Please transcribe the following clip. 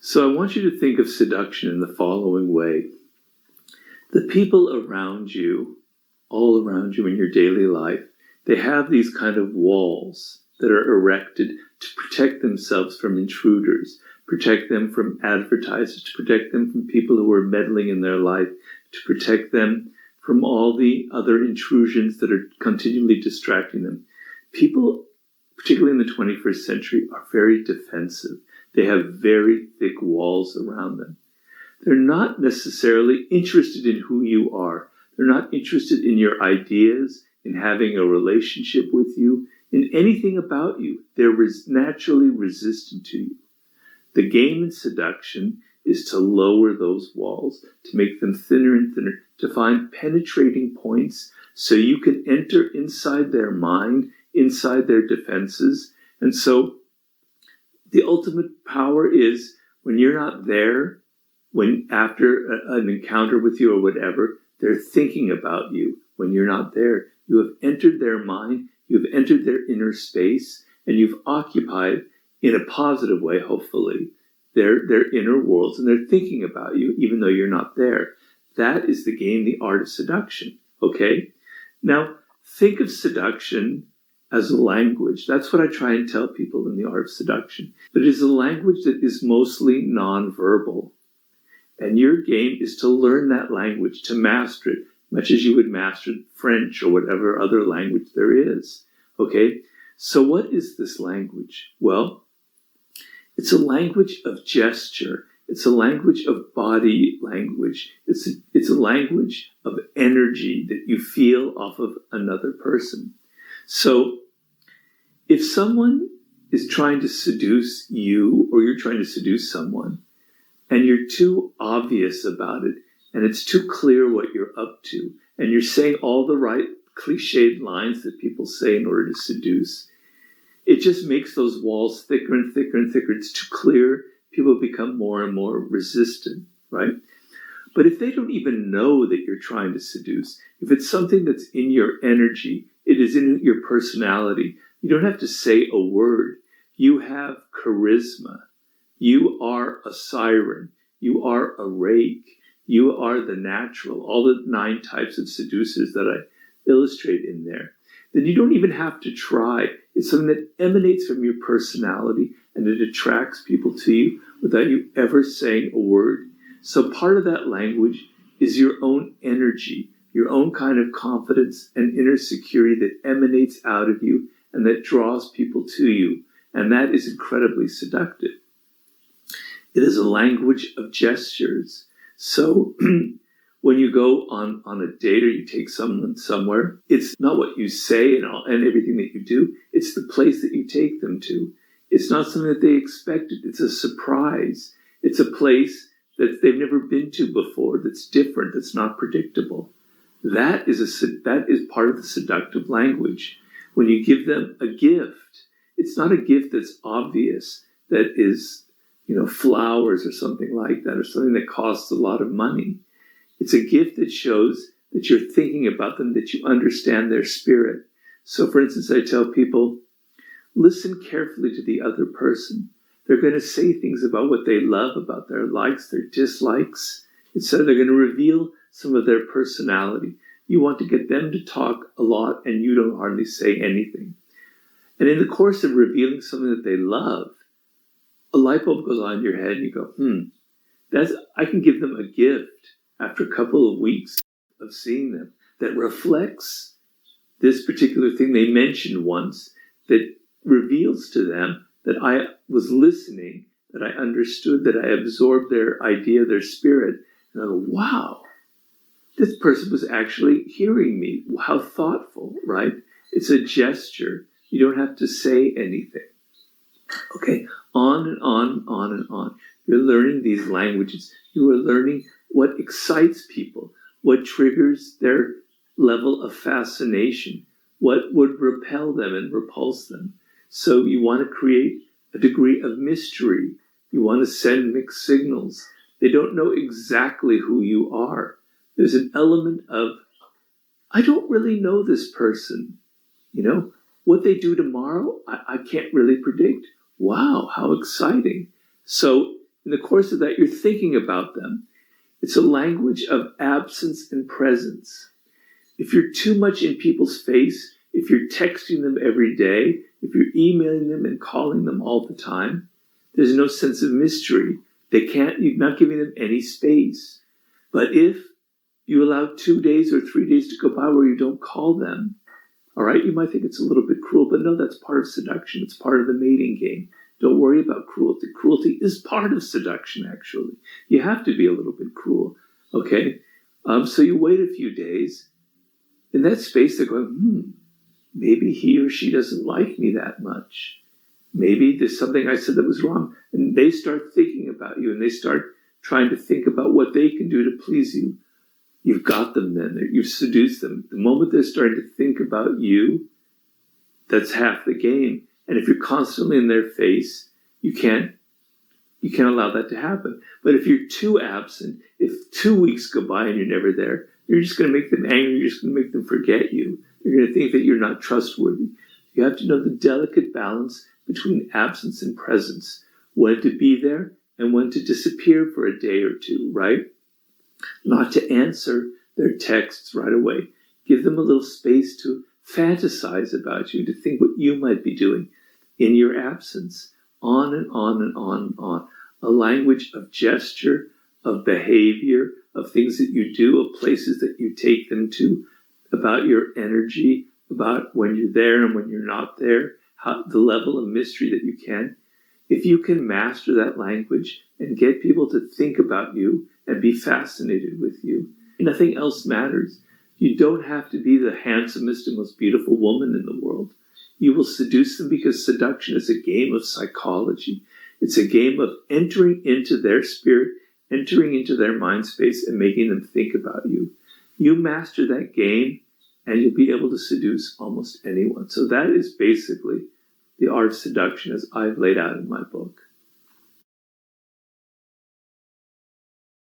So I want you to think of seduction in the following way. The people around you, all around you in your daily life, they have these kind of walls that are erected to protect themselves from intruders, protect them from advertisers, to protect them from people who are meddling in their life, to protect them from all the other intrusions that are continually distracting them. People, particularly in the 21st century, are very defensive. They have very thick walls around them. They're not necessarily interested in who you are. They're not interested in your ideas, in having a relationship with you, in anything about you. They're naturally resistant to you. The game in seduction is to lower those walls, to make them thinner and thinner, to find penetrating points so you can enter inside their mind, inside their defenses. And so the ultimate power is when you're not there, when after an encounter with you or whatever, they're thinking about you. When you're not there, you have entered their mind, you've entered their inner space, and you've occupied, in a positive way, hopefully, their inner worlds, and they're thinking about you, even though you're not there. That is the game, the art of seduction, okay? Now, think of seduction as a language. That's what I try and tell people in the art of seduction. But it is a language that is mostly nonverbal. And your game is to learn that language, to master it, much as you would master French or whatever other language there is. Okay? So what is this language? Well, it's a language of gesture. It's a language of body language. It's a language of energy that you feel off of another person. So if someone is trying to seduce you, or you're trying to seduce someone, and you're too obvious about it, and it's too clear what you're up to, and you're saying all the right cliched lines that people say in order to seduce, it just makes those walls thicker and thicker and thicker. It's too clear. People become more and more resistant, right? But if they don't even know that you're trying to seduce, if it's something that's in your energy, it is in your personality, you don't have to say a word. You have charisma. You are a siren. You are a rake. You are the natural. All the 9 types of seducers that I illustrate in there. Then you don't even have to try. It's something that emanates from your personality, and it attracts people to you without you ever saying a word. So part of that language is your own energy, your own kind of confidence and inner security that emanates out of you and that draws people to you. And that is incredibly seductive. It is a language of gestures. So when you go on a date or you take someone somewhere, it's not what you say and everything that you do. It's the place that you take them to. It's not something that they expected. It's a surprise. It's a place that they've never been to before, that's different, that's not predictable. That is part of the seductive language. When you give them a gift, it's not a gift that's obvious, that is, flowers or something like that, or something that costs a lot of money. It's a gift that shows that you're thinking about them, that you understand their spirit. So, for instance, I tell people, listen carefully to the other person. They're going to say things about what they love, about their likes, their dislikes. They're going to reveal some of their personality. You want to get them to talk a lot, and you don't hardly say anything. And in the course of revealing something that they love, a light bulb goes on in your head, and you go, I can give them a gift after a couple of weeks of seeing them that reflects this particular thing they mentioned once, that reveals to them that I was listening, that I understood, that I absorbed their idea, their spirit. And I go, wow, this person was actually hearing me. How thoughtful, right? It's a gesture. You don't have to say anything. Okay, on and on, on and on. You're learning these languages. You are learning what excites people, what triggers their level of fascination, what would repel them and repulse them. So you want to create a degree of mystery. You want to send mixed signals. They don't know exactly who you are. There's an element of, I don't really know this person. What they do tomorrow, I can't really predict. Wow, how exciting. So in the course of that, you're thinking about them. It's a language of absence and presence. If you're too much in people's face, if you're texting them every day, if you're emailing them and calling them all the time, there's no sense of mystery. You're not giving them any space. But if you allow 2 days or 3 days to go by where you don't call them, all right, you might think it's a little bit cruel, but no, that's part of seduction. It's part of the mating game. Don't worry about cruelty. Cruelty is part of seduction, actually. You have to be a little bit cruel, okay? So you wait a few days. In that space, they're going, maybe he or she doesn't like me that much. Maybe there's something I said that was wrong. And they start thinking about you, and they start trying to think about what they can do to please you. You've got them then. You've seduced them. The moment they're starting to think about you, that's half the game. And if you're constantly in their face, you can't allow that to happen. But if you're too absent, if 2 weeks go by and you're never there, you're just going to make them angry. You're just going to make them forget you. You're going to think that you're not trustworthy. You have to know the delicate balance between absence and presence, when to be there and when to disappear for a day or two, right? Not to answer their texts right away. Give them a little space to fantasize about you, to think what you might be doing in your absence. On and on and on and on. A language of gesture, of behavior, of things that you do, of places that you take them to, about your energy, about when you're there and when you're not there, the level of mystery that you can. If you can master that language and get people to think about you and be fascinated with you, nothing else matters. You don't have to be the handsomest and most beautiful woman in the world. You will seduce them because seduction is a game of psychology. It's a game of entering into their spirit, entering into their mind space, and making them think about you. You master that game, and you'll be able to seduce almost anyone. So that is basically the art of seduction as I've laid out in my book.